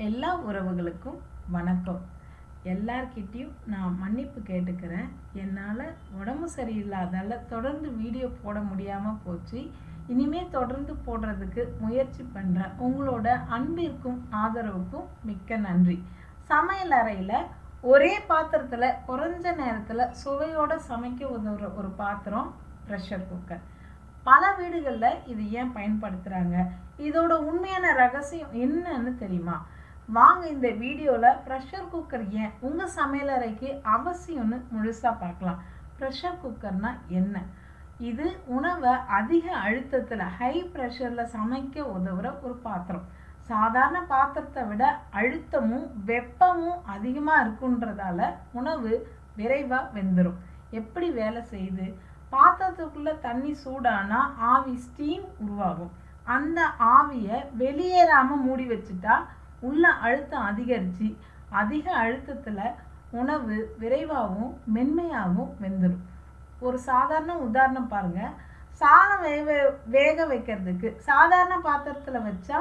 எல்லா உறவுகளுக்கும் வணக்கம். எல்லார்கிட்டையும் நான் மன்னிப்பு கேட்டுக்கிறேன். என்னால் உடம்பு சரியில்லாதால தொடர்ந்து வீடியோ போட முடியாமல் போச்சு. இனிமேல் தொடர்ந்து போடுறதுக்கு முயற்சி பண்ணுறேன். உங்களோட அன்பிற்கும் ஆதரவுக்கும் மிக்க நன்றி. சமையல் அறையில் ஒரே பாத்திரத்தில் குறைஞ்ச நேரத்தில் சுவையோடு சமைக்க உதவுற ஒரு பாத்திரம் ப்ரெஷர் குக்கர். பல வீடுகளில் இது ஏன் பயன்படுத்துகிறாங்க, இதோட உண்மையான ரகசியம் என்னன்னு தெரியுமா? வாங்க இந்த வீடியோவில் ப்ரெஷர் குக்கர் ஏன் உங்கள் சமையலறைக்கு அவசியம்னு முழுசாக பார்க்கலாம். ப்ரெஷர் குக்கர்னா என்ன? இது உணவை அதிக அழுத்தத்தில் ஹை ப்ரெஷரில் சமைக்க உதவுற ஒரு பாத்திரம். சாதாரண பாத்திரத்தை விட அழுத்தமும் வெப்பமும் அதிகமாக இருக்குன்றதால உணவு விரைவாக வெந்துடும். எப்படி வேலை செய்யுது? பாத்திரத்துக்குள்ள தண்ணி சூடானா ஆவி ஸ்டீம் உருவாகும். அந்த ஆவியை வெளியேறாமல் மூடி வச்சுட்டா உள்ள அழுத்தம் அதிகரித்து அதிக அழுத்தத்தில் உணவு விரைவாகவும் மென்மையாகவும் வெந்துடும். ஒரு சாதாரண உதாரணம் பாருங்கள். சாதம் வேக வைக்கிறதுக்கு சாதாரண பாத்திரத்தில் வச்சா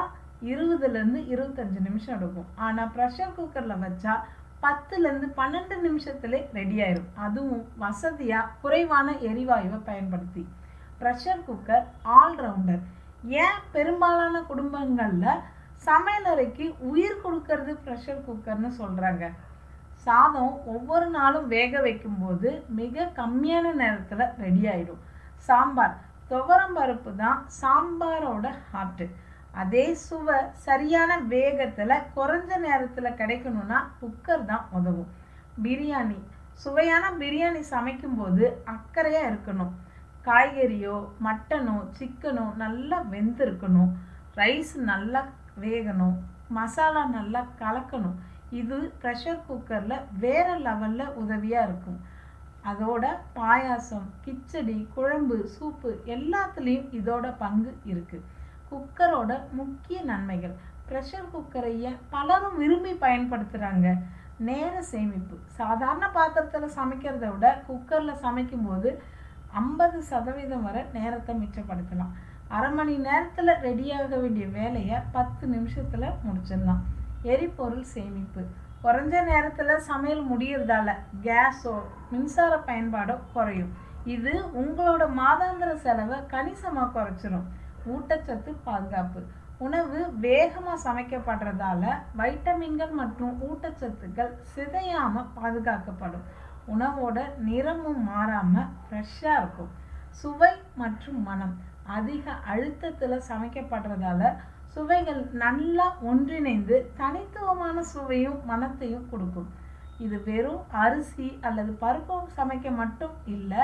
20லேருந்து 25 நிமிஷம் எடுக்கும். ஆனால் ப்ரெஷர் குக்கரில் வச்சா 10லேருந்து 12 நிமிஷத்துலே ரெடி ஆயிடும். அதுவும் வசதியாக குறைவான எரிவாயுவை பயன்படுத்தி. Pressure cooker all rounder. ஏன் பெரும்பாலான குடும்பங்களில் சமையலறைக்கு உயிர் கொடுக்கறது ப்ரெஷர் குக்கர்னு சொல்கிறாங்க? சாதம் ஒவ்வொரு நாளும் வேக வைக்கும்போது மிக கம்மியான நேரத்தில் ரெடி ஆகிடும். சாம்பார், துவரம் பருப்பு தான் சாம்பாரோட ஹார்ட்டு. அதே சுவை சரியான வேகத்தில் குறைஞ்ச நேரத்தில் கிடைக்கணும்னா குக்கர் தான் உதவும். பிரியாணி, சுவையான பிரியாணி சமைக்கும்போது அக்கறையாக இருக்கணும். காய்கறியோ மட்டனோ சிக்கனோ நல்லா வெந்திருக்கணும். ரைஸ் நல்லா வேகணும். மசாலா நல்லா கலக்கணும். இது ப்ரெஷர் குக்கரில் வேறு லெவலில் உதவியாக இருக்கும். அதோட பாயாசம், கிச்சடி, குழம்பு, சூப்பு எல்லாத்துலேயும் இதோட பங்கு இருக்குது. குக்கரோட முக்கிய நன்மைகள். ப்ரெஷர் குக்கரையை பலரும் விரும்பி பயன்படுத்துகிறாங்க. நேர சேமிப்பு. சாதாரண பாத்திரத்தில் சமைக்கிறத விட குக்கரில் சமைக்கும்போது 50% வரை நேரத்தை மிச்சப்படுத்தலாம். அரை மணி நேரத்தில் ரெடியாக வேண்டிய வேலையை 10 நிமிஷத்தில் முடிச்சிடலாம். எரிபொருள் சேமிப்பு. குறைஞ்ச நேரத்தில் சமையல் முடியறதால கேஸோ மின்சார பயன்பாடோ குறையும். இது உங்களோட மாதாந்திர செலவை கணிசமாக குறைச்சிடும். ஊட்டச்சத்து பாதுகாப்பு. உணவு வேகமாக சமைக்கப்படுறதால வைட்டமின்கள் மற்றும் ஊட்டச்சத்துக்கள் சிதையாமல் பாதுகாக்கப்படும். உணவோட நிறமும் மாறாமல் ஃப்ரெஷ்ஷாக இருக்கும். சுவை மற்றும் மனம். அதிக அழுத்தத்தில் சமைக்கப்படுறதால சுவைகள் நல்லா ஒன்றிணைந்து தனித்துவமான சுவையும் மனத்தையும் கொடுக்கும். இது வெறும் அரிசி அல்லது பருப்பு சமைக்க மட்டும் இல்லை,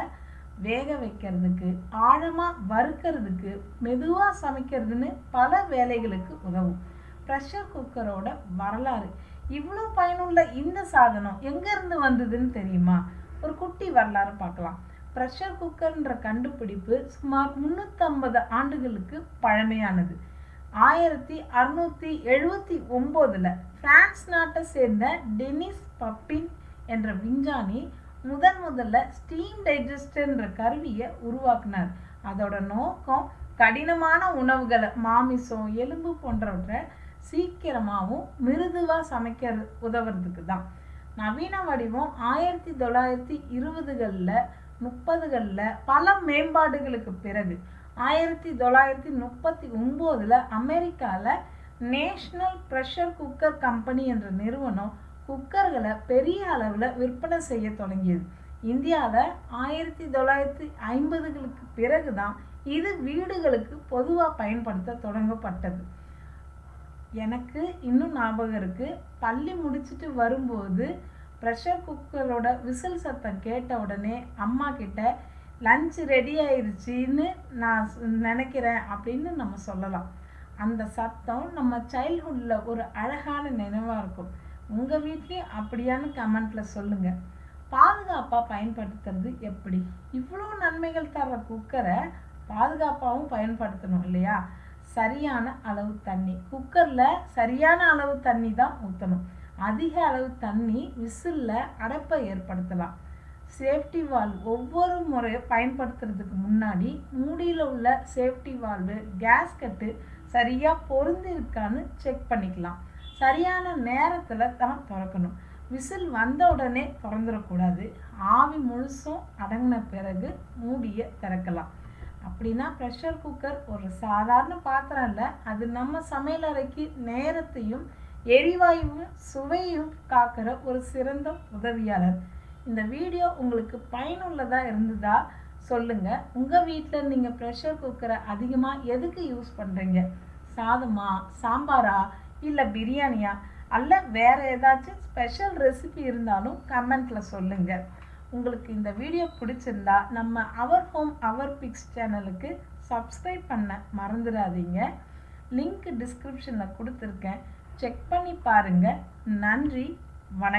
வேக வைக்கிறதுக்கு, ஆழமாக வறுக்கிறதுக்கு, மெதுவாக சமைக்கிறதுன்னு பல வேலைகளுக்கு உதவும். ப்ரெஷர் குக்கரோட வரலாறு. இவ்வளோ பயனுள்ள இந்த சாதனம் எங்கேருந்து வந்ததுன்னு தெரியுமா? ஒரு குட்டி வரலாறு பார்க்கலாம். ப்ரெஷர் குக்கர்ன்ற கண்டுபிடிப்பு சுமார் 350 ஆண்டுகளுக்கு பழமையானது. 1679 பிரான்ஸ் நாட்டை சேர்ந்த டெனிஸ் பப்பின் என்ற விஞ்ஞானி முதல்ல ஸ்டீம் டைஜஸ்டர்ன்ற கருவியை உருவாக்குனார். அதோட நோக்கம் கடினமான உணவுகளை, மாமிசம், எலும்பு போன்றவற்றை சீக்கிரமாகவும் மிருதுவாக சமைக்க உதவுறதுக்கு தான். நவீன வடிவம் 1920களில் 30களில் பல மேம்பாடுகளுக்கு பிறகு 1939 அமெரிக்காவில் நேஷ்னல் ப்ரெஷர் குக்கர் கம்பெனி என்ற நிறுவனம் குக்கர்களை பெரிய அளவில் விற்பனை செய்ய தொடங்கியது. இந்தியாவில் 1950களுக்கு பிறகு தான் இது வீடுகளுக்கு பொதுவாக பயன்படுத்த தொடங்கப்பட்டது. எனக்கு இன்னும் ஞாபகம் இருக்குது. பள்ளி முடிச்சுட்டு வரும்போது ப்ரெஷர் குக்கரோட விசில் சத்தம் கேட்ட உடனே அம்மா கிட்ட லஞ்ச் ரெடி ஆயிடுச்சின்னு நான் நினைக்கிறேன் அப்படின்னு நம்ம சொல்லலாம். அந்த சத்தம் நம்ம சைல்ட்ஹுட்டில் ஒரு அழகான நினைவாக இருக்கும். உங்கள் வீட்லேயும் அப்படியான்னு கமெண்ட்டில் சொல்லுங்கள். பாதுகாப்பாக பயன்படுத்துறது எப்படி? இவ்வளோ நன்மைகள் தர்ற குக்கரை பாதுகாப்பாகவும் பயன்படுத்தணும் இல்லையா? சரியான அளவு தண்ணி. குக்கரில் சரியான அளவு தண்ணி தான் ஊற்றணும். அதிக அளவு தண்ணி விசிலில் அடைப்பை ஏற்படுத்தலாம். Safety valve. ஒவ்வொரு முறை பயன்படுத்துறதுக்கு முன்னாடி மூடியில் உள்ள சேஃப்டி வால்வு, கேஸ்கட்டு சரியாக பொருந்திருக்கான்னு செக் பண்ணிக்கலாம். சரியான நேரத்தில் தான் திறக்கணும். விசில் வந்த உடனே திறந்துடக்கூடாது. ஆவி முழுசும் அடங்கின பிறகு மூடியை திறக்கலாம். அப்படின்னா ப்ரெஷர் குக்கர் ஒரு சாதாரண பாத்திரம் இல்லை, அது நம்ம சமையலறைக்கு நேரத்தையும் எரிவாயுவும் சுவையும் காக்கிற ஒரு சிறந்த உதவியாளர். இந்த வீடியோ உங்களுக்கு பயனுள்ளதாக இருந்ததா சொல்லுங்கள். உங்கள் வீட்டில் நீங்கள் ப்ரெஷர் குக்கரை அதிகமாக எதுக்கு யூஸ் பண்ணுறீங்க? சாதமா, சாம்பாரா, இல்லை பிரியாணியா, அல்ல வேறு ஏதாச்சும் ஸ்பெஷல் ரெசிபி இருந்தாலும் கமெண்ட்டில் சொல்லுங்கள். உங்களுக்கு இந்த வீடியோ பிடிச்சிருந்தா நம்ம அவர் ஹோம் அவர் பிக்ஸ் சேனலுக்கு சப்ஸ்கிரைப் பண்ண மறந்துடாதீங்க. லிங்க் டிஸ்கிரிப்ஷனில் கொடுத்துருக்கேன், செக் பண்ணி பாருங்கள். நன்றி, வணக்கம்.